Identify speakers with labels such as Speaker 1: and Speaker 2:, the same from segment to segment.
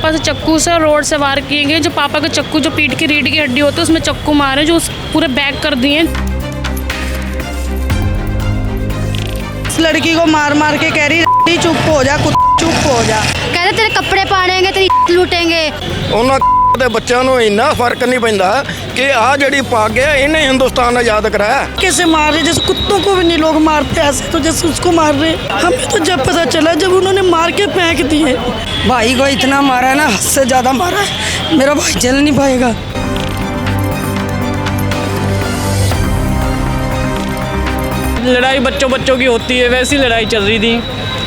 Speaker 1: पापा से चक्कू से रोड से वार किए गए। जो पापा का चक्कू जो पीठ की रीढ़ की हड्डी होती है उसमें चक्कू मारे, जो पूरे बैग कर दिए।
Speaker 2: इस लड़की को मार मार के कह रही चुप हो जा, चुप हो जा।
Speaker 3: कह रहे तेरे कपड़े पाड़ेंगे, तेरी लूटेंगे।
Speaker 4: उन्होंने बच्चों को इन्ना फर्क नहीं पैंदा कि आ जड़ी पग है इन्हें हिंदुस्तान आजाद कराया।
Speaker 2: कैसे मार रहे, जैसे कुत्तों को भी नहीं लोग मारते ऐसे, तो जैसे उसको मार रहे। हमें तो जब पता चला जब उन्होंने मार के फेंक दिए। भाई को इतना मारा है ना, हद से ज्यादा मारा है। मेरा भाई चल नहीं पाएगा।
Speaker 5: लड़ाई बच्चों की होती है, वैसी लड़ाई चल रही थी।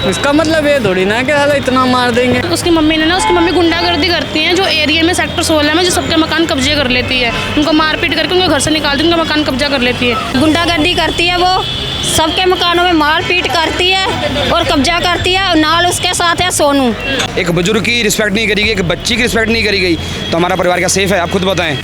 Speaker 5: इसका मतलब ये थोड़ी ना कि साला इतना मार देंगे।
Speaker 1: उसकी मम्मी ने ना, उसकी मम्मी गुंडागर्दी करती हैं जो एरिया में सेक्टर 16 में जो सबके मकान कब्जे कर लेती है। उनको मारपीट करके उनको घर से निकालती है, उनका मकान कब्जा कर लेती है।
Speaker 3: गुंडागर्दी करती है, वो सबके मकानों में मारपीट करती है और कब्जा करती है। और नाल उसके साथ है सोनू।
Speaker 6: एक बुजुर्ग की रिस्पेक्ट नहीं करी गई, एक बच्ची की रिस्पेक्ट नहीं करी गई, तो हमारा परिवार क्या सेफ है? आप खुद बताएं।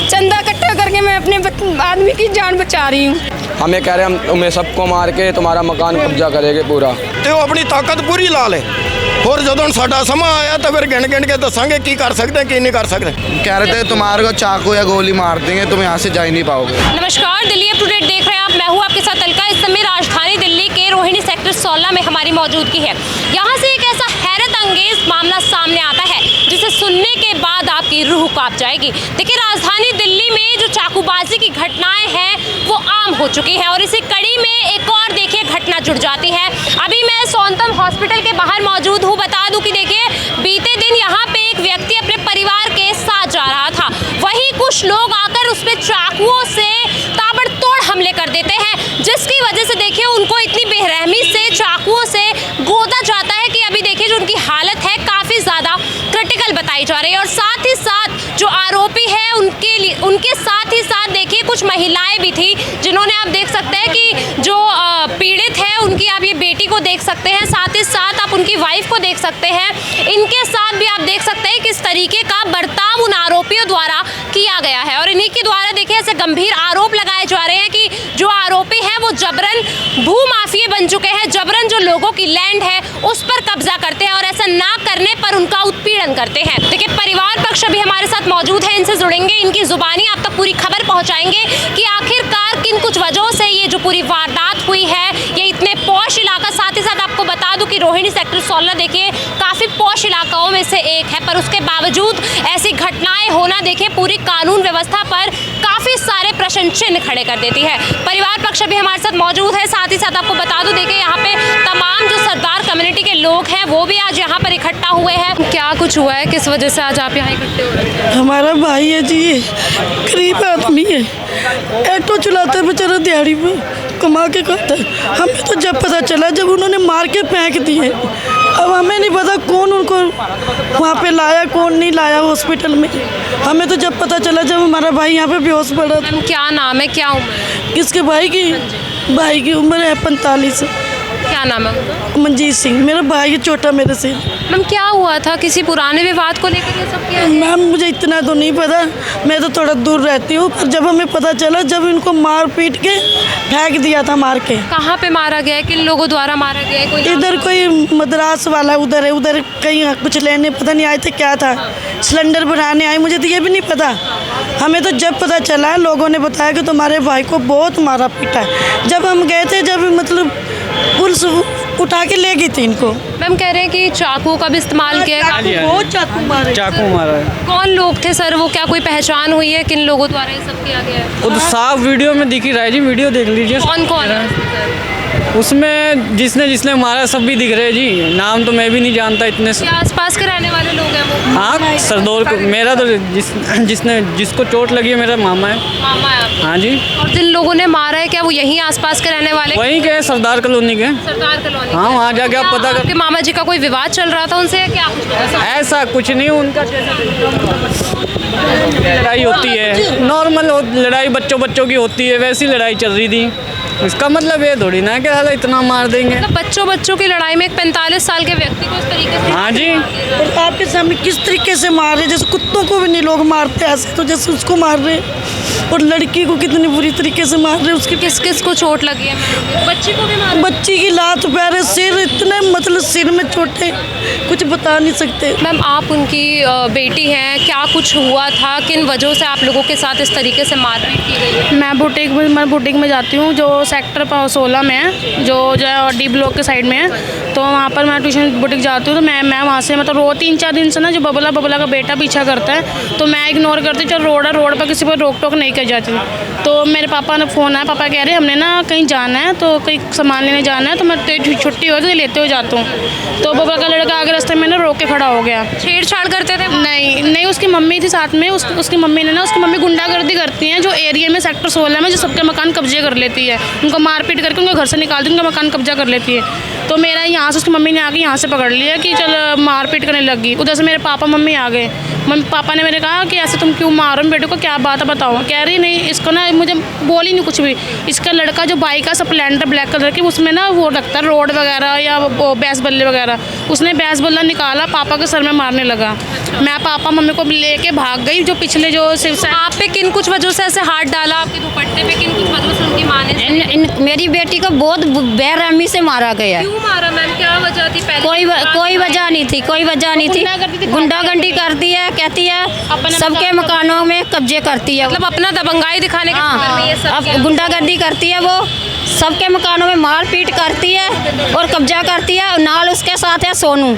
Speaker 3: चंदा इकट्ठा करके मैं अपने आदमी की जान बचा रही हूँ।
Speaker 6: हम ये कह रहे हैं हम सबको मार के तुम्हारा मकान कब्जा करेंगे पूरा।
Speaker 4: तो अपनी ताकत पूरी ला ले। और जो साडा समा आया तो फिर गिन के दसांगे की कर सकते हैं की नहीं कर सकते।
Speaker 7: कह रहे थे तुम्हारे को चाकू या गोली मार देंगे, तुम यहाँ से जा ही नहीं पाओगे।
Speaker 8: नमस्कार, दिल्ली अपडेट देख रहे हैं आप। मैं हूँ आपके साथ अलका। इस समय राजधानी दिल्ली के रोहिणी सेक्टर 16 में हमारी मौजूदगी है। यहाँ से एक ऐसा हैरत अंगेज मामला सामने आता है जिसे सुनने के बाद आपकी रूह कांप जाएगी। देखिए, राजधानी दिल्ली में जो चाकूबाजी की घटनाएं हैं वो आम हो चुकी है और इसी कड़ी में एक और देखिए घटना जुड़ जाती है। अभी मैं सोनतम हॉस्पिटल के बाहर मौजूद हूँ। बता दूं कि देखिए, बीते दिन यहाँ पे एक व्यक्ति अपने परिवार के साथ जा रहा था, वहीं कुछ लोग आकर उस पे चाकुओं से ताबड़तोड़ हमले कर देते हैं, जिसकी वजह से देखिए उनको इतनी बेरहमी से चाकुओं से गोदा जाता है कि अभी देखिए जो उनकी हालत है काफ़ी ज़्यादा क्रिटिकल बताई जा रही है। और साथ ही साथ जो आरोपी है उनके साथ ही साथ देखिए कुछ महिलाएं भी थी, जिन्होंने आप देख सकते हैं कि जो पीड़ित है उनकी आप ये बेटी को देख सकते हैं, साथ ही साथ आप उनकी वाइफ को देख सकते हैं। इनके साथ भी आप देख सकते हैं किस तरीके का बर्ताव उन आरोपियों द्वारा किया गया है। और इन्हीं के द्वारा देखिए ऐसे गंभीर आरोप लगाए जा रहे हैं कि जो आरोपी हैं वो जबरन भूमाफिया बन चुके हैं, जबरन जो लोगों की लैंड है उस पर कब्जा करते हैं और ऐसा ना करने पर उनका उत्पीड़न करते हैं। देखिए, परिवार पक्ष अभी हमारे साथ मौजूद है, इनसे जुड़ेंगे, इनकी जुबानी आप तक पूरी खबर पहुंचाएंगे कि आखिरकार किन कुछ वजहों से ये जो पूरी वारदात हुई है, ये इतने पॉश इलाका। साथ ही साथ आपको बता दूं कि रोहिणी सेक्टर 16 देखिए काफ़ी पॉश इलाकाओं में से एक है, पर उसके बावजूद ऐसी घटनाएं होना देखिए पूरी कानून व्यवस्था पर काफ़ी सारे प्रश्न चिन्ह खड़े कर देती है। परिवार पक्ष अभी हमारे साथ मौजूद है। साथ ही साथ आपको बता दूं देखिए यहाँ पे तमाम जो सरदार कम्युनिटी के लोग हैं वो भी आज यहाँ पर इकट्ठा हुए हैं। क्या कुछ हुआ है, किस वजह से आज आप यहाँ इकट्ठे हो रहे हैं?
Speaker 2: हमारा भाई है जी, ये गरीब आदमी है, ऑटो चलाता है बेचारा, दिहाड़ी पे कमा के खाता है। हमें तो जब पता चला जब उन्होंने मार के फेंक दिए। अब हमें नहीं पता कौन उनको वहाँ पे लाया, कौन नहीं लाया हॉस्पिटल में। हमें तो जब पता चला जब हमारा भाई यहाँ पे बेहोश पड़ा था।
Speaker 1: क्या नाम है, क्या उम्र है?
Speaker 2: किसके भाई की उम्र है 45।
Speaker 1: क्या नाम है उनका?
Speaker 2: मंजीत सिंह। मेरा भाई है छोटा मेरे से।
Speaker 1: मैम, क्या हुआ था? किसी पुराने विवाद को लेकर ये सब किया?
Speaker 2: मैम, मुझे इतना तो नहीं पता, मैं तो थोड़ा दूर रहती हूँ। पर जब हमें पता चला जब इनको मार पीट के फेंक दिया था, मार के।
Speaker 1: कहाँ पे मारा गया है, किन लोगों द्वारा मारा गया है? कोई
Speaker 2: इधर कोई मद्रास वाला उधर है, उधर कहीं कुछ लेने पता नहीं आए थे, क्या था, सिलेंडर बनाने आए, मुझे तो ये भी नहीं पता। हमें तो जब पता चला लोगों ने बताया कि तुम्हारे भाई को बहुत मारा पीटा है। जब हम गए थे, जब मतलब पुलिस उठा के ले गई थी इनको।
Speaker 1: मैम, कह रहे हैं कि चाकू का भी इस्तेमाल किया है।
Speaker 2: बहुत चाकू मारे।
Speaker 5: चाकू मारा है।
Speaker 1: कौन लोग थे सर वो? क्या कोई पहचान हुई है किन लोगों द्वारा ये सब किया गया है?
Speaker 5: वो तो साफ वीडियो में दिख ही रहा है जी, वीडियो देख लीजिए।
Speaker 1: कौन कौन है
Speaker 5: उसमें जिसने मारा सब भी दिख रहे हैं जी। नाम तो मैं भी नहीं जानता इतने।
Speaker 1: क्या आसपास के रहने वाले लोग हैं वो?
Speaker 5: हाँ, सरदौर को मेरा तो जिसको चोट लगी है मेरा मामा है।
Speaker 1: मामा है आपका?
Speaker 5: हाँ जी।
Speaker 1: और जिन लोगों ने मारा है क्या वो यहीं आसपास के रहने वाले?
Speaker 5: वहीं के सरदार कॉलोनी के।
Speaker 1: सरदार कॉलोनी।
Speaker 5: हाँ, वहाँ जाके आप पता कर।
Speaker 1: आपके मामा जी का कोई विवाद चल रहा था उनसे, क्या कुछ पता?
Speaker 5: ऐसा कुछ नहीं, उनका लड़ाई होती है नॉर्मल, लड़ाई बच्चों की होती है, वैसी लड़ाई चल रही थी। इसका मतलब ये थोड़ी ना कि साला इतना मार देंगे।
Speaker 8: मतलब बच्चों की लड़ाई में एक 45 साल के व्यक्ति को इस तरीके से
Speaker 5: हाँ जी,
Speaker 2: और आपके सामने किस तरीके से मार रहे, जैसे कुत्तों को भी नहीं लोग मारते ऐसे, तो जैसे उसको मार रहे, और लड़की को कितनी बुरी तरीके से मार रहे। उसकी
Speaker 8: किस किस को चोट लगी है? बच्ची को भी मारा?
Speaker 2: बच्ची की लात पैर सिर, इतने मतलब सिर में चोटें कुछ बता नहीं सकते।
Speaker 8: मैम, आप उनकी बेटी हैं, क्या कुछ हुआ था, किन वजहों से आप लोगों के साथ इस तरीके से मारपीट की गई है?
Speaker 1: मैं बुटीक में जाती हूँ जो सेक्टर 16 में है, जो डी ब्लॉक के साइड में है। तो वहाँ पर मैं ट्यूशन बुटीक जाती हूँ। तो मैं वहाँ से मतलब रोज़ 3-4 दिन से ना जो बबला का बेटा पीछा करता है, तो मैं इग्नोर करती, चल रोड पर किसी पर रोक टोक नहीं कर जाती। तो मेरे पापा ने फ़ोन आया, पापा कह रहे हमने ना कहीं जाना है, तो कहीं सामान लेने जाना है, तो मैं छुट्टी हो तो लेते हुए जाता हूँ। तो बबला का लड़का आगे रास्ते में ना रोक के खड़ा हो गया।
Speaker 8: छेड़छाड़ करते थे?
Speaker 1: नहीं, उसकी मम्मी थी साथ में। उसकी मम्मी ने ना, उसकी मम्मी गुंडागर्दी करती हैं जो एरिया में सेक्टर 16 में, जो सबके मकान कब्जे कर लेती है, उनको मारपीट करके उनके घर से निकालती है, उनका मकान कब्जा कर लेती है। तो मेरा यहाँ से उसकी मम्मी ने आके यहाँ से पकड़ लिया कि चल मारपीट करने लगी। उधर से मेरे पापा मम्मी आ गए। पापा ने मेरे कहा कि ऐसे तुम क्यों मारो बेटे को, क्या बात है बताओ। कह रही नहीं, इसको ना मुझे बोली नहीं कुछ भी। इसका लड़का जो बाइक है स्प्लेंडर ब्लैक कलर की, उसमें ना वो रखता है रोड वगैरह या वो बैस बल्ले वगैरह, उसने बैस बल्ला निकाला, पापा के सर में मारने लगा। मैं पापा मम्मी को लेके भाग गई। जो पिछले जो
Speaker 8: आप पे किन कुछ वजहों से ऐसे हाथ डाला, आपके दुपट्टे पे किन कुछ वजहों से उनकी माँ ने?
Speaker 3: मेरी बेटी को बहुत बेरहमी से मारा गया।
Speaker 8: क्यों मारा मैम, क्या वजह थी? पहले
Speaker 3: कोई वजह नहीं थी, कोई वजह नहीं थी। गुंडागर्दी करती है, कहती है सबके मकानों में कब्जे करती है।
Speaker 8: मतलब अपना दबंगाई दिखाने के चक्कर में ये सब
Speaker 3: अब गुंडागर्दी करती है, वो सबके मकानों में मारपीट करती है और कब्जा करती है। नाल उसके साथ है सोनू।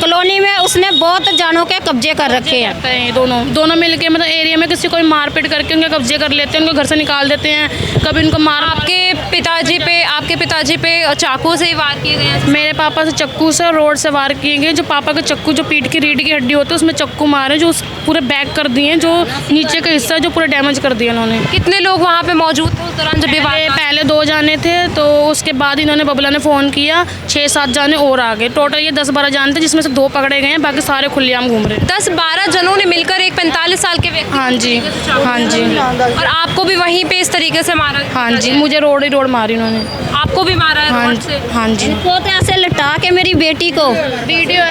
Speaker 3: कॉलोनी में उसने बहुत जानों के कब्जे कर रखे हैं।
Speaker 1: दोनों मिलके मतलब एरिया में किसी को मारपीट करके उनके कब्जे कर लेते हैं, उनको घर से निकाल देते हैं। कभी उनको मार
Speaker 8: आपके पिताजी पे चाकू से वार किए गए हैं?
Speaker 1: मेरे पापा से चक्कू से रोड से वार किए गए। जो पापा के चक्कू, जो पीठ की रीढ़ की हड्डी होती है उसमें चक्कू मारे, जो पूरे बैक कर दिए, जो नीचे का हिस्सा जो पूरे डैमेज कर दिया उन्होंने।
Speaker 8: कितने लोग वहाँ पे मौजूद थे उस दौरान जब ये
Speaker 1: पहले 2 जाने थे, तो उसके बाद इन्होंने बबला ने फ़ोन किया, 6-7 जाने और आ गए। टोटल ये 10-12 जाने थे, जिसमें से 2 पकड़े गए हैं, बाकी सारे खुलेआम घूम रहे हैं।
Speaker 8: 10-12 जनों ने मिलकर एक 45 साल के व्यक्ति
Speaker 1: हाँ जी।
Speaker 8: और आपको भी वहीं पे इस तरीके से मारा?
Speaker 1: हाँ जी, मुझे रोड मारी उन्होंने।
Speaker 8: आपको भी मारा है रोड से?
Speaker 1: हाँ जी।
Speaker 3: इनको तो ऐसे लटा के मेरी बेटी को
Speaker 1: वीडियो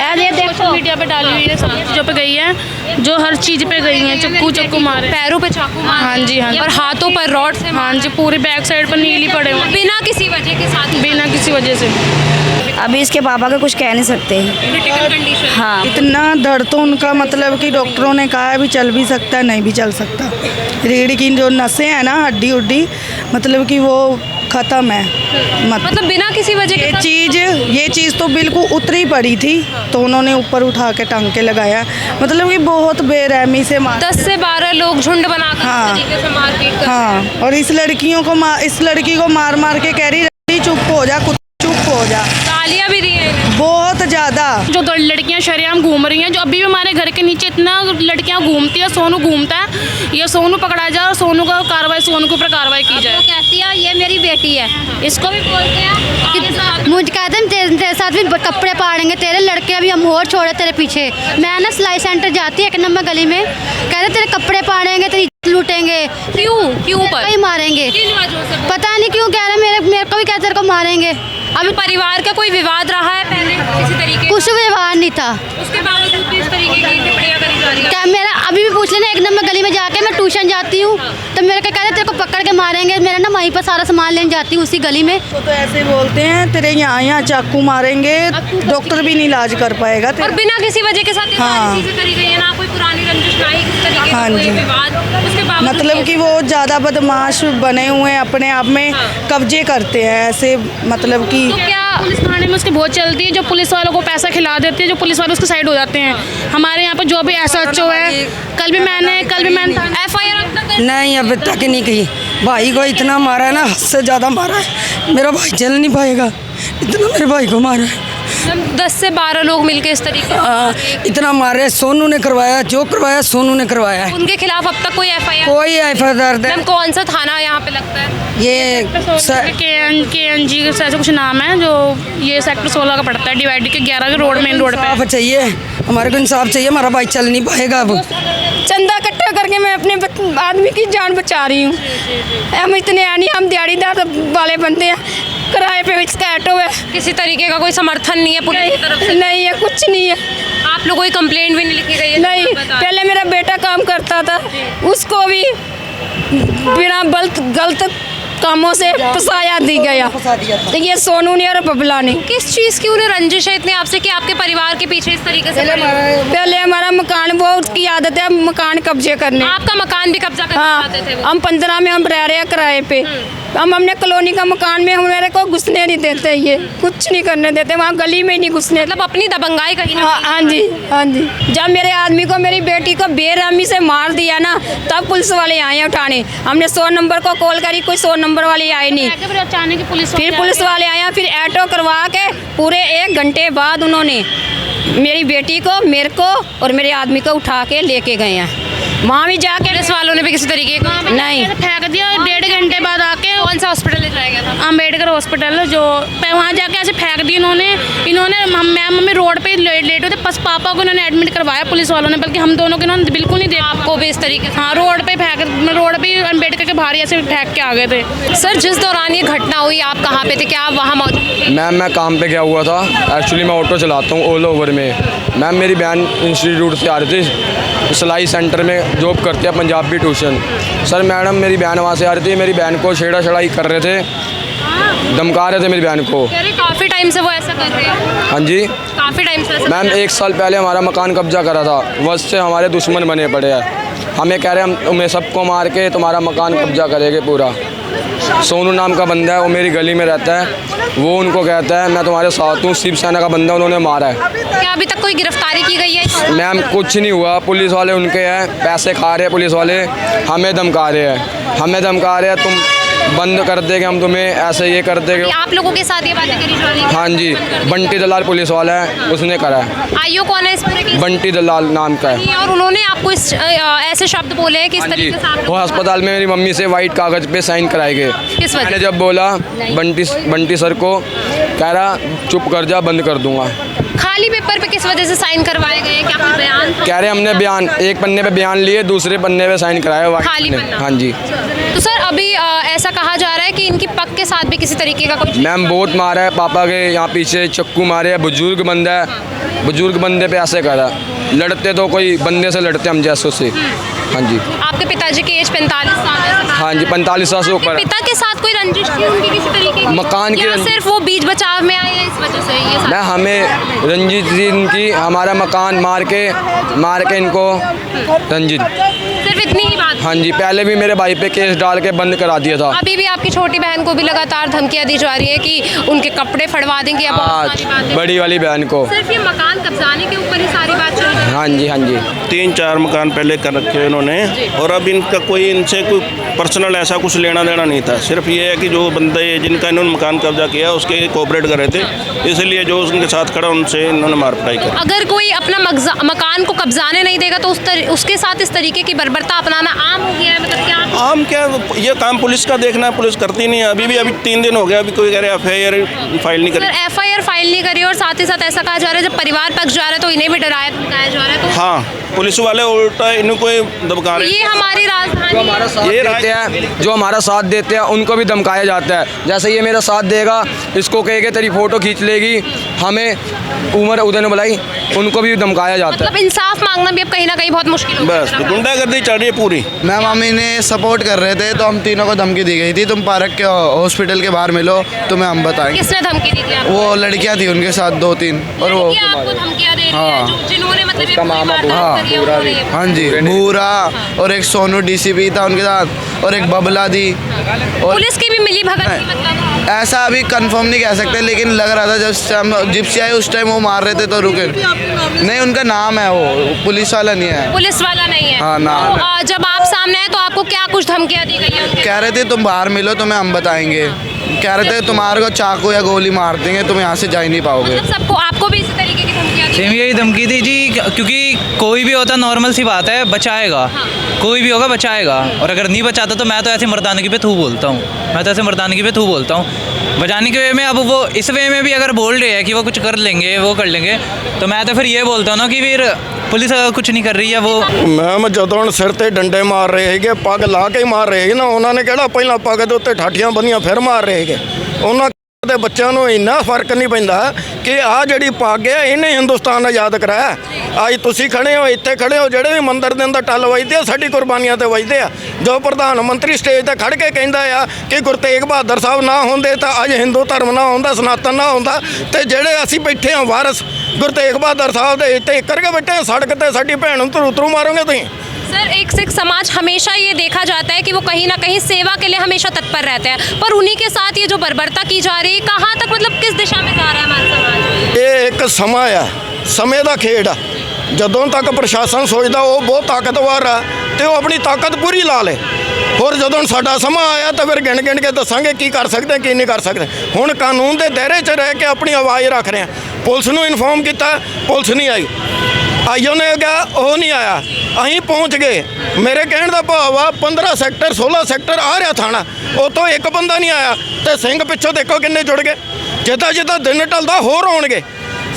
Speaker 1: सोशल मीडिया पे डाली हुई है, सब चीज़ों पे गई है, जो हर चीज़ पे गई है। चक्कू मारे,
Speaker 8: पैरों पे चाकू मारे?
Speaker 1: हाँ जी, हाँ जी।
Speaker 8: और हाथों पर रॉड से?
Speaker 1: हाँ जी, पूरी बैक साइड पर नीली पड़े हुए,
Speaker 8: बिना किसी वजह के साथ?
Speaker 1: बिना किसी वजह से।
Speaker 3: अभी इसके पापा का कुछ कह नहीं सकते।
Speaker 8: Critical condition?
Speaker 3: हाँ,
Speaker 2: इतना दर्द तो उनका मतलब कि डॉक्टरों ने कहा है भी चल भी सकता है, नहीं भी चल सकता। रीढ़ की जो नसें हैं ना, हड्डी उड्डी, मतलब कि वो ख़त्म है।
Speaker 8: मतलब बिना किसी वजह के साथ?
Speaker 2: ये चीज़ तो बिल्कुल उतरी पड़ी थी, तो उन्होंने ऊपर उठा के टांग के लगाया। मतलब कि बहुत बेरहमी से मार।
Speaker 8: 10 से 12 लोग झुंड बनाकर
Speaker 2: हाँ।
Speaker 8: इस तरीके से मारपीट करते हैं।
Speaker 2: हाँ, और इस लड़की को मार के कह रही चुप हो जा, चुप हो जा।
Speaker 8: गालियाँ भी दी हैं इन्हें?
Speaker 2: बहुत ज़्यादा।
Speaker 1: जो 2 लड़कियां शरेआम घूम रही हैं, जो अभी भी हमारे घर के नीचे इतना लड़कियां घूमती है, सोनू घूमता है, ये सोनू पकड़ा जाए और सोनू का सोनू के ऊपर कार्रवाई की जाए।
Speaker 3: वो कहती है ये मेरी बेटी है, इसको भी बोलते हैं।
Speaker 9: मुझे कहते हैं तेरे साथ भी कपड़े पाड़ेंगे, तेरे लड़के अभी हम और छोड़े तेरे पीछे। मैं ना सिलाई सेंटर जाती है 1 नंबर गली में, कहते तेरे कपड़े पाड़ेंगे, तेरी लूटेंगे।
Speaker 8: क्यों पर
Speaker 9: ही मारेंगे?
Speaker 8: किन वजहों से?
Speaker 9: पता नहीं क्यों कह रहे, मेरे को भी कहते तेरे को मारेंगे।
Speaker 8: अभी परिवार का कोई विवाद रहा है पहले किसी तरीके?
Speaker 9: कुछ व्यवहार नहीं था,
Speaker 8: उसके बावजूद भी इस तरीके की टिप्पणियां करी जा रही है।
Speaker 9: क्या मेरा अभी भी पूछ लेना, 1 नंबर गली में जाके मैं ट्यूशन जाती हूँ, तो मेरे को कहते तेरे को पकड़ के मारेंगे। मेरा ना वहीं पर सारा सामान लेने जाती हूँ उसी गली में।
Speaker 2: वो तो ऐसे बोलते हैं तेरे यहाँ चाकू मारेंगे, डॉक्टर भी नहीं इलाज कर पाएगा।
Speaker 8: और बिना किसी वजह के साथ ये सारी
Speaker 2: हाँ।
Speaker 8: चीजें करी गई है, ना कोई पुरानी रंजिश, ना ही किसी तरीके का
Speaker 2: हाँ
Speaker 8: कोई
Speaker 2: जी।
Speaker 8: विवाद। उसके बावजूद
Speaker 2: मतलब कि वो ज़्यादा बदमाश बने हुए हैं, अपने आप में कब्जे करते हैं ऐसे। मतलब कि
Speaker 8: तो क्या
Speaker 1: पुलिस थाने में उसकी बहुत चलती है, जो पुलिस वालों को पैसा खिला देती है, जो पुलिस वाले उसके साइड हो जाते हैं। हमारे यहाँ पर जो भी SHO है, कल भी मैंने
Speaker 8: FIR अब तक
Speaker 10: नहीं अभी तक नहीं की। भाई को इतना मारा है ना, हद से ज़्यादा मारा है। मेरा भाई झेल नहीं पाएगा, इतना मेरे भाई को मारा है।
Speaker 8: 10 से 12 लोग मिलकर इस तरीके से
Speaker 10: इतना मारे। सोनू ने करवाया, जो करवाया सोनू ने करवाया है।
Speaker 8: उनके खिलाफ अब तक कोई एफआईआर?
Speaker 10: कोई एफआईआर
Speaker 8: मैम कौन सा थाना यहाँ पे लगता है?
Speaker 10: ये
Speaker 1: KNG ऐसा कुछ नाम है, जो ये सेक्टर 16 का पड़ता है, डिवाइड के 11 के रोड, मेन रोड पे।
Speaker 10: चाहिए हमारे को, इंसाफ चाहिए। हमारा भाई चल नहीं पाएगा अब।
Speaker 3: चंदा इकट्ठा करके मैं अपने आदमी की जान बचा रही हूँ। हम इतने आनी, हम दिहाड़ीदार वाले बंदे हैं, किराए पे इसका ऑटो है।
Speaker 8: किसी तरीके का कोई समर्थन नहीं है पुलिस की तरफ से?
Speaker 3: नहीं है, कुछ नहीं है।
Speaker 8: आप लोगों की कंप्लेंट भी नहीं लिखी गई है?
Speaker 3: नहीं, पहले मेरा बेटा काम करता था, उसको भी बिना गलत कामों से फसाया दी गया। तो ये सोनू ने और बबला ने।
Speaker 8: किस चीज़ की उन्हें रंजिश है इतनी आपसे कि आपके परिवार के पीछे इस तरीके से?
Speaker 3: पहले हमारा मकान, वो उसकी आदत है मकान कब्जे करने।
Speaker 8: आपका मकान भी कब्जा करना चाहते थे वो?
Speaker 3: हम 15 में हम रह रहे हैं किराए पे। हमने कॉलोनी का मकान में हमारे को घुसने नहीं देते, ये कुछ नहीं करने देते, वहाँ गली में ही नहीं घुसने।
Speaker 8: मतलब अपनी दबंगाई कहीं ना?
Speaker 3: हाँ जी, हाँ जी। जब मेरे आदमी को, मेरी बेटी को बेरहमी से मार दिया ना, तब पुलिस वाले आए उठाने। हमने 100 नंबर को कॉल करी, कोई 100 नंबर वाले आए नहीं।
Speaker 1: अचानक
Speaker 3: फिर पुलिस वाले आए, फिर ऑटो करवा के पूरे 1 घंटे बाद उन्होंने मेरी बेटी को, मेरे को और मेरे आदमी को उठा के लेके गए हैं। वहाँ भी जाके
Speaker 8: पुलिस वालों ने भी किसी तरीके का
Speaker 3: नहीं
Speaker 1: फेंक दिया। 1.5 घंटे बाद आके
Speaker 8: कौन सा हॉस्पिटल ले जाया गया था?
Speaker 1: अम्बेडकर हॉस्पिटल, जो वहाँ जाके ऐसे फेंक दी इन्होंने मैम मम्मी रोड पे लेट हुए थे, बस पापा को इन्होंने एडमिट करवाया पुलिस वालों ने, बल्कि हम दोनों को इन्होंने बिल्कुल नहीं देखा।
Speaker 8: आपको भी इस तरीके से?
Speaker 1: हाँ, रोड पे अम्बेडकर के बाहर ऐसे फेंक के आ गए थे।
Speaker 8: सर, जिस दौरान ये घटना हुई आप कहाँ पे थे? क्या आप वहाँ मौजूद?
Speaker 11: मैम मैं काम पे गया हुआ था। एक्चुअली मैं ऑटो चलाता हूँ ऑल ओवर में। मैम मेरी बहन इंस्टीट्यूट से आ रही थी, सिलाई सेंटर में जॉब करती है, पंजाबी ट्यूशन। सर मैडम मेरी बहन वहाँ से आ रही थी, मेरी बहन को छेड़ा छड़ाई कर रहे थे, धमका रहे थे मेरी बहन को।
Speaker 8: काफ़ी टाइम से वो ऐसा कर रहे हैं?
Speaker 11: हाँ जी,
Speaker 8: काफ़ी टाइम से।
Speaker 11: मैम 1 साल पहले हमारा मकान कब्जा करा था, वह से हमारे दुश्मन बने पड़े हैं। हमें कह रहे हैं हम तुम्हें सबको मार के तुम्हारा मकान कब्जा करेंगे पूरा। सोनू नाम का बंदा है, वो मेरी गली में रहता है, वो उनको कहता है मैं तुम्हारे साथ हूँ। शिवसेना का बंदा उन्होंने मारा है।
Speaker 8: क्या अभी तक कोई गिरफ्तारी की गई है?
Speaker 11: मैम कुछ नहीं हुआ, पुलिस वाले उनके हैं, पैसे खा रहे हैं पुलिस वाले, हमें धमका रहे हैं, तुम बंद कर देंगे, हम तुम्हें ऐसे ये कर देंगे।
Speaker 8: आप लोगों के साथ ये बातें करी जा रही है?
Speaker 11: हाँ जी, बंटी दलाल पुलिस वाला है, उसने करा है।
Speaker 8: आईओ कौन है इस पूरे केस?
Speaker 11: बंटी दलाल नाम का है।
Speaker 8: और उन्होंने आपको ऐसे शब्द बोले हैं कि इस तरीके से आप
Speaker 11: वो अस्पताल में मेरी मम्मी से वाइट कागज पे साइन कराए गए।
Speaker 8: किस वजह?
Speaker 11: मैंने जब बोला बंटी सर को, कह रहा चुप कर जा, बंद कर दूंगा।
Speaker 8: खाली पेपर पे किस वजह से साइन करवाए गए? क्या कोई बयान था?
Speaker 11: कह रहे हमने बयान, एक पन्ने पे बयान लिए, दूसरे पन्ने पे साइन कराया
Speaker 8: खाली पन्ना?
Speaker 11: हाँ जी।
Speaker 8: तो सर अभी ऐसा कहा जा रहा है कि इनकी पग के साथ भी किसी तरीके का कुछ?
Speaker 11: मैम बहुत मारा है, पापा के यहाँ पीछे चक्कू मारे है, बुजुर्ग बंदा है, बुजुर्ग बंदे पे ऐसे करा। लड़ते तो कोई बंदे से लड़ते हम जैसों से। हाँ जी।
Speaker 8: आपके पिताजी की एज 45 साल है?
Speaker 11: हाँ जी, 45 साल से ऊपर।
Speaker 8: पिता के साथ कोई रंजिश थी उनकी किसी तरीके की?
Speaker 11: मकान की
Speaker 8: सिर्फ वो बीच बचाव में आए हैं इस वजह से ये
Speaker 11: मैं हमें रंजित जी इनकी, हमारा मकान मार के इनको रंजित,
Speaker 8: सिर्फ इतनी ही बात?
Speaker 11: हाँ जी, पहले भी मेरे भाई पे केस डाल के बंद करा दिया था।
Speaker 8: अभी भी आपकी छोटी बहन को भी लगातार धमकियां दी जा रही है कि उनके कपड़े फड़वा देंगे या बहुत सारी बातें।
Speaker 11: बड़ी वाली बहन को
Speaker 8: सिर्फ ये मकान कब्जाने के ऊपर ही सारी बात चल रही है?
Speaker 11: हाँ जी, हाँ जी।
Speaker 12: 3-4 मकान पहले कर रखे इन्होंने, और अब इनका कोई इनसे कोई पर्सनल ऐसा कुछ लेना देना नहीं था। सिर्फ ये है कि जो बंदे जिनका इन्होंने मकान कब्जा किया उसके कोऑपरेट कर रहे थे, इसलिए जो उनके साथ खड़ा उनसे इन्होंने मार पिटाई की।
Speaker 8: अगर कोई अपना मकान को कब्जाने नहीं देगा तो उसके साथ इस तरीके की बर्बरता अपनाना आम हो गया है? मतलब क्या
Speaker 12: आम क्या, ये काम पुलिस का देखना है, पुलिस करती नहीं है। अभी 3 दिन हो गया, अभी कोई कह रहे FIR फाइल नहीं करी।
Speaker 8: सर FIR फाइल नहीं करी, और साथ ही साथ ऐसा कहा जा रहा है जब परिवार पक्ष जा रहा है तो इन्हें भी डराया धमकाया जा रहा है। तो
Speaker 12: हाँ, पुलिस वाले उल्टा इनको दबका रहे हैं।
Speaker 8: ये हमारी राजधानी,
Speaker 11: जो हमारा साथ देते हैं उनको भी धमकाया जाता है। जैसे ये मेरा साथ देगा, इसको कहेगा तेरी फोटो खींच लेगी, हमें उमर उदय ने बुलाई, उनको भी धमकाया जाता है।
Speaker 8: मतलब इंसाफ मांगना भी अब कहीं ना कहीं बहुत मुश्किल हो
Speaker 12: बस गुंडागर्दी चल रही है पूरी।
Speaker 7: मैम हम इन्हें सपोर्ट कर रहे थे तो हम तीनों को धमकी दी गई थी, तुम पार्क के हॉस्पिटल के बाहर मिलो, तुम्हें हम बताएंगे।
Speaker 8: किसने धमकी दी थी आपको?
Speaker 7: वो लड़कियां थी उनके साथ 2-3, और वो
Speaker 8: आपको धमकियां दे रही
Speaker 7: हाँ।
Speaker 8: है जिन्होंने मतलब ये
Speaker 11: मामा
Speaker 7: हाँ जी, भूरा, और एक सोनू DCP था उनके साथ, और एक बबला थी। और
Speaker 8: पुलिस की भी मिली भगत थी मतलब?
Speaker 7: ऐसा अभी कंफर्म नहीं कह सकते, लेकिन लग रहा था जब हम जिप्सी आए उस टाइम वो मार रहे थे तो रुके नहीं। उनका नाम है, वो पुलिस वाला नहीं है।
Speaker 8: पुलिस वाला नहीं है?
Speaker 7: हाँ, नाम
Speaker 8: तो जब आप सामने आए तो आपको क्या कुछ धमकियां दी गई है?
Speaker 7: कह रहे थे तुम बाहर मिलो, तुम्हें हम बताएंगे, कह रहे थे तुम्हारे को चाकू या गोली मार देंगे, तुम यहाँ से जा ही नहीं पाओगे।
Speaker 8: मतलब सबको आपको भी इसी तरीके की धमकियाँ दी?
Speaker 13: सेम यही धमकी थी जी, क्योंकि कोई भी होता नॉर्मल सी बात है, बचाएगा। कोई भी होगा बचाएगा, और अगर नहीं बचाता तो मैं तो ऐसे मर्दानगी पे थू बोलता हूँ, बचाने के वे में। अब वो इस वे में भी अगर बोल रहे हैं कि वो कुछ कर लेंगे, वो कर लेंगे, तो मैं तो फिर ये बोलता हूँ ना कि फिर पुलिस कुछ नहीं कर रही है। वो
Speaker 4: मैम ਜਦੋਂ ਸਿਰ ਤੇ ਡੰਡੇ ਮਾਰ ਰਹੇ ਹੈਗੇ, ਪੱਗ ਲਾ ਕੇ ਮਾਰ ਰਹੇ ਹੈਗੇ ਨਾ, ਉਹਨਾਂ ਨੇ ਕਿਹੜਾ ਪਹਿਲਾਂ ਪੱਗ ਦੇ ਉੱਤੇ ਠਾਠੀਆਂ ਬੰਨੀਆਂ ਫਿਰ ਮਾਰ ਰਹੇ ਹੈਗੇ। ਉਹਨਾਂ ਦੇ ਬੱਚਿਆਂ ਨੂੰ ਇੰਨਾ ਫਰਕ ਨਹੀਂ ਪੈਂਦਾ ਕਿ ਆਹ ਜਿਹੜੀ ਪੱਗ ਹੈ ਇਹਨੇ ਹਿੰਦੁਸਤਾਨ ਆਜ਼ਾਦ ਕਰਾਇਆ। ਅੱਜ ਤੁਸੀਂ ਖੜੇ ਹੋ, ਇੱਥੇ ਖੜੇ ਹੋ, ਜਿਹੜੇ ਵੀ ਮੰਦਰ ਦੇ ਅੰਦਰ ਟੱਲ ਵੱਜਦੇ ਆ ਸਾਡੀ ਕੁਰਬਾਨੀਆਂ ਤੇ ਵੱਜਦੇ ਆ। ਜੋ ਪ੍ਰਧਾਨ ਮੰਤਰੀ ਸਟੇਜ ਤੇ ਖੜ ਕੇ ਕਹਿੰਦਾ ਆ ਕਿ ਗੁਰੂ ਤੇਗ ਬਹਾਦਰ ਸਾਹਿਬ ਨਾ ਹੁੰਦੇ ਤਾਂ ਅੱਜ ਹਿੰਦੂ ਧਰਮ ਨਾ ਹੁੰਦਾ, ਸਨਾਤਨ ਨਾ ਹੁੰਦਾ, ਤੇ ਜਿਹੜੇ ਅਸੀਂ ਬੈਠੇ ਆ ਵਾਰਸ ਗੁਰੂ ਤੇਗ ਬਹਾਦਰ ਸਾਹਿਬ ਦੇ ਇੱਥੇ ਇੱਕ ਕਰਕੇ ਬੈਠੇ ਆ ਸੜਕ ਤੇ, ਸਾਡੀ ਭੈਣ ਨੂੰ ਧਰੂ ਮਾਰੋਗੇ ਤੁਸੀਂ।
Speaker 8: सर, एक सिख समाज हमेशा ये देखा जाता है कि वो कहीं ना कहीं सेवा के लिए हमेशा तत्पर रहते हैं, पर उन्हीं के साथ ये जो बर्बरता की जा रही है, कहाँ तक मतलब किस दिशा में जा रहा है हमारा समाज?
Speaker 4: ਇਹ ਇੱਕ ਸਮਾਂ ਆ, ਸਮੇਂ ਦਾ ਖੇਡ ਆ। ਜਦੋਂ ਤੱਕ ਪ੍ਰਸ਼ਾਸਨ ਸੋਚਦਾ ਉਹ ਬਹੁਤ ਤਾਕਤਵਰ ਆ ਤੇ ਉਹ ਆਪਣੀ ਤਾਕਤ ਪੂਰੀ ਲਾ ਲੇ। ਹੋਰ ਜਦੋਂ ਸਾਡਾ ਸਮਾਂ ਆਇਆ ਤਾਂ ਫਿਰ ਗਿਣ ਕੇ ਦੱਸਾਂਗੇ ਕੀ ਕਰ ਸਕਦੇ ਕੀ ਨਹੀਂ ਕਰ ਸਕਦੇ। ਹੁਣ ਕਾਨੂੰਨ ਦੇ ਦਾਇਰੇ 'ਚ ਰਹਿ ਕੇ ਆਪਣੀ ਆਵਾਜ਼ ਰੱਖ ਰਹੇ ਆ। ਪੁਲਿਸ ਨੂੰ ਇਨਫੋਰਮ ਕੀਤਾ, ਪੁਲਿਸ ਨਹੀਂ ਆਈ। ਆਈਓ ਨੇ ਕਿਹਾ ਉਹ ਨਹੀਂ ਆਇਆ, ਅਸੀਂ ਪਹੁੰਚ ਗਏ। ਮੇਰੇ ਕਹਿਣ ਦਾ ਭਾਵ ਆ 15 ਸੈਕਟਰ 16 ਸੈਕਟਰ ਆ ਰਿਹਾ ਥਾਣਾ, ਉਤੋਂ ਇੱਕ ਬੰਦਾ ਨਹੀਂ ਆਇਆ ਤੇ ਸਿੰਘ ਪਿੱਛੋਂ ਦੇਖੋ ਕਿੰਨੇ ਜੁੜ ਗਏ। ਜਿੱਦਾਂ ਦਿਨ ਢਲਦਾ ਹੋਰ ਆਉਣਗੇ।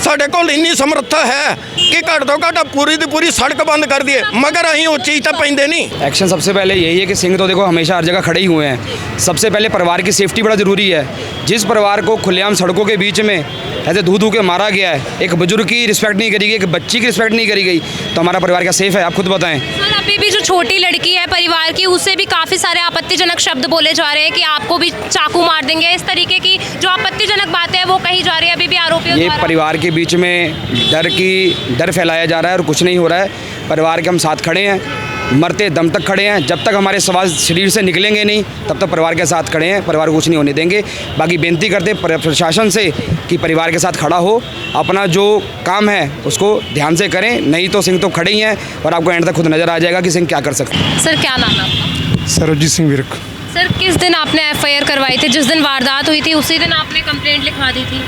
Speaker 4: ਸਾਡੇ ਕੋਲ ਇੰਨੀ ਸਮਰੱਥਾ ਹੈ कि घट तो घट पूरी की पूरी सड़क बंद कर दिए, मगर अं उस चीज़ तक पेंदे नहीं।
Speaker 6: एक्शन सबसे पहले यही है कि सिंह तो देखो हमेशा हर जगह खड़े ही हुए हैं। सबसे पहले परिवार की सेफ्टी बड़ा ज़रूरी है। जिस परिवार को खुलेआम सड़कों के बीच में ऐसे धू के मारा गया है, एक बुजुर्ग की रिस्पेक्ट नहीं करी गई, एक बच्ची की रिस्पेक्ट नहीं करी गई, तो हमारा परिवार क्या सेफ है? आप खुद बताएं।
Speaker 8: सर, अभी भी जो छोटी लड़की है परिवार की, उससे भी काफ़ी सारे आपत्तिजनक शब्द बोले जा रहे हैं कि आपको भी चाकू मार देंगे। इस तरीके की जो आपत्तिजनक बातें हैं वो कही जा रही है अभी भी आरोपियों
Speaker 6: ये
Speaker 8: द्वारा।
Speaker 6: परिवार के बीच में डर फैलाया जा रहा है और कुछ नहीं हो रहा है। परिवार के हम साथ खड़े हैं, मरते दम तक खड़े हैं। जब तक हमारे सवाल शरीर से निकलेंगे नहीं तब तक परिवार के साथ खड़े हैं, परिवार को कुछ नहीं होने देंगे। बाकी बेनती करते प्रशासन से कि परिवार के साथ खड़ा हो, अपना जो काम है उसको ध्यान से करें, नहीं तो सिंह तो खड़े ही हैं और आपको एंड तक खुद नज़र आ जाएगा कि सिंह क्या कर सकते हैं।
Speaker 8: सर, क्या नाम है आपका?
Speaker 14: सरबजीत सिंह विर्क।
Speaker 8: सर, किस दिन आपने FIR करवाई थी? जिस दिन वारदात हुई थी उसी दिन आपने कंप्लेंट लिखवा दी थी?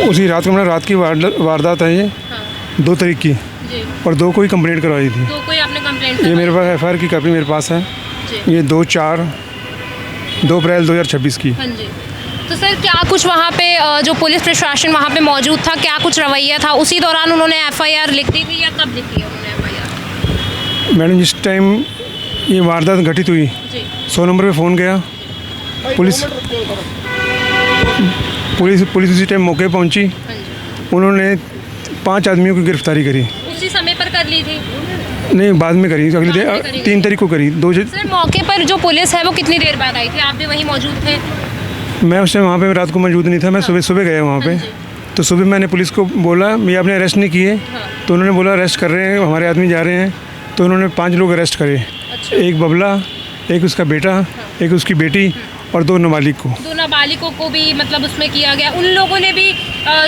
Speaker 14: उसी रात को, रात की वारदात है ये।
Speaker 8: हाँ।
Speaker 14: 2 तारीख की
Speaker 8: जी।
Speaker 14: और 2 को ही कंप्लेंट करवाई थी।
Speaker 8: 2 को ही आपने कंप्लेंट
Speaker 14: ये मेरे पास FIR की कॉपी मेरे पास है।
Speaker 8: जी।
Speaker 14: ये 2 अप्रैल 2026 की।
Speaker 8: हाँ जी। तो सर, क्या कुछ वहाँ पे जो पुलिस प्रशासन वहाँ पे मौजूद था, क्या कुछ रवैया था? उसी दौरान उन्होंने FIR लिख दी थी या कब लिखी है उन्होंने FIR?
Speaker 14: मैडम, जिस टाइम ये वारदात घटित हुई 100 नंबर पे फ़ोन गया, पुलिस उसी टाइम मौके पहुंची। उन्होंने 5 आदमियों की गिरफ्तारी करी।
Speaker 8: उसी समय पर कर ली थी?
Speaker 14: नहीं, बाद में करी, अगले दिन 3 तारीख को करी।
Speaker 8: सर, मौके पर जो पुलिस है वो कितनी देर बाद आई थी? आप भी वहीं मौजूद थे?
Speaker 14: मैं उस टाइम वहाँ पे रात को मौजूद नहीं था, मैं सुबह गया वहाँ पे। तो सुबह मैंने पुलिस को बोला ये आपने अरेस्ट नहीं किए? तो उन्होंने बोला अरेस्ट कर रहे हैं, हमारे आदमी जा रहे हैं। तो उन्होंने 5 लोग अरेस्ट करे। एक बबला, एक उसका बेटा, एक उसकी बेटी और 2 नाबालिग को।
Speaker 8: 2 नाबालिगों को भी मतलब उसमें किया गया। उन लोगों ने भी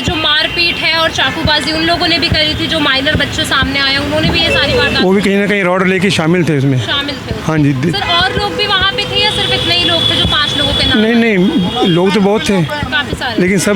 Speaker 8: जो मारपीट है और चाकूबाजी उन लोगों ने भी करी थी। जो माइनर बच्चे सामने आए उन्होंने भी ये सारी वारदात,
Speaker 14: वो भी कहीं ना कहीं रॉड लेके शामिल थे उसमें।
Speaker 8: शामिल थे?
Speaker 14: हाँ जी।
Speaker 8: सर, और लोग भी वहाँ पे थे या सिर्फ इतने ही लोग थे जो 5 लोगों के नाम?
Speaker 14: नहीं, लोग तो बहुत थे,
Speaker 8: काफ़ी सारे,
Speaker 14: लेकिन सब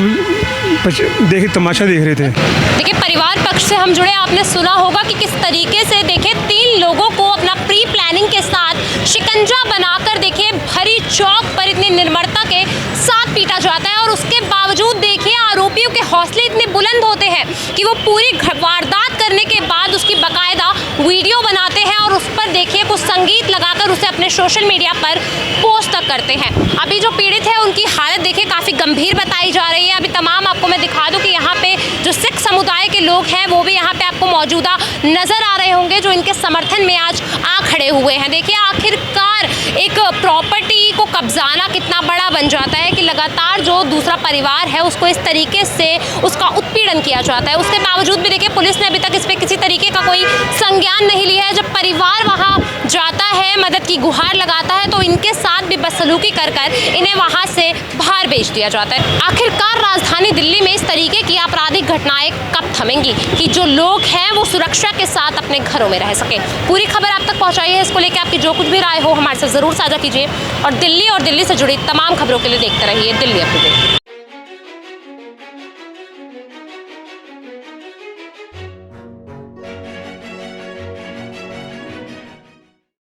Speaker 14: देखे तमाशा देख रहे थे।
Speaker 8: देखिए, परिवार पक्ष से हम जुड़े, आपने सुना होगा कि किस तरीके से देखिए 3 लोगों को अपना प्री प्लानिंग के साथ शिकंजा बनाकर देखिए भरी चौक पर इतनी निर्ममता के साथ पीटा जाता है। और उसके बावजूद देखिए आरोपियों के हौसले इतने बुलंद होते हैं कि वो पूरी वारदात करने के बाद उसकी बाकायदा वीडियो बनाते हैं और उस पर देखिए कुछ संगीत लगाकर उसे अपने सोशल मीडिया पर पोस्ट तक करते हैं। अभी जो पीड़ित है उनकी हालत देखिए काफ़ी गंभीर बताई जा रही है। अभी तमाम आपको मैं दिखा दूं कि यहाँ पे जो सिख समुदाय के लोग हैं वो भी यहाँ पे आपको मौजूदा नज़र आ रहे होंगे, जो इनके समर्थन में आज आ खड़े हुए हैं। देखिए, आखिरकार एक प्रॉपर्टी को कब्जाना कितना बड़ा बन जाता है कि लगातार जो दूसरा परिवार है उसको इस तरीके से उसका उत्पीड़न किया जाता है। उसके बावजूद भी देखिए पुलिस ने अभी तक इस पर किसी तरीके का कोई संज्ञान नहीं लिया है। जब परिवार वहाँ जाता है, मदद की गुहार लगाता है, तो इनके साथ भी बदसलूकी कर कर इन्हें वहाँ से बाहर भेज दिया जाता है। आखिरकार राजधानी दिल्ली में इस तरीके की आपराधिक घटनाएं कब थमेंगी कि जो लोग हैं वो सुरक्षा के साथ अपने घरों में रह सके। पूरी खबर आप तक पहुँचाई है, इसको लेकर आपकी जो कुछ भी राय हो हमारे साथ ज़रूर साझा कीजिए और दिल्ली से जुड़ी तमाम खबरों के लिए देखते रहिए दिल्ली अपडेट।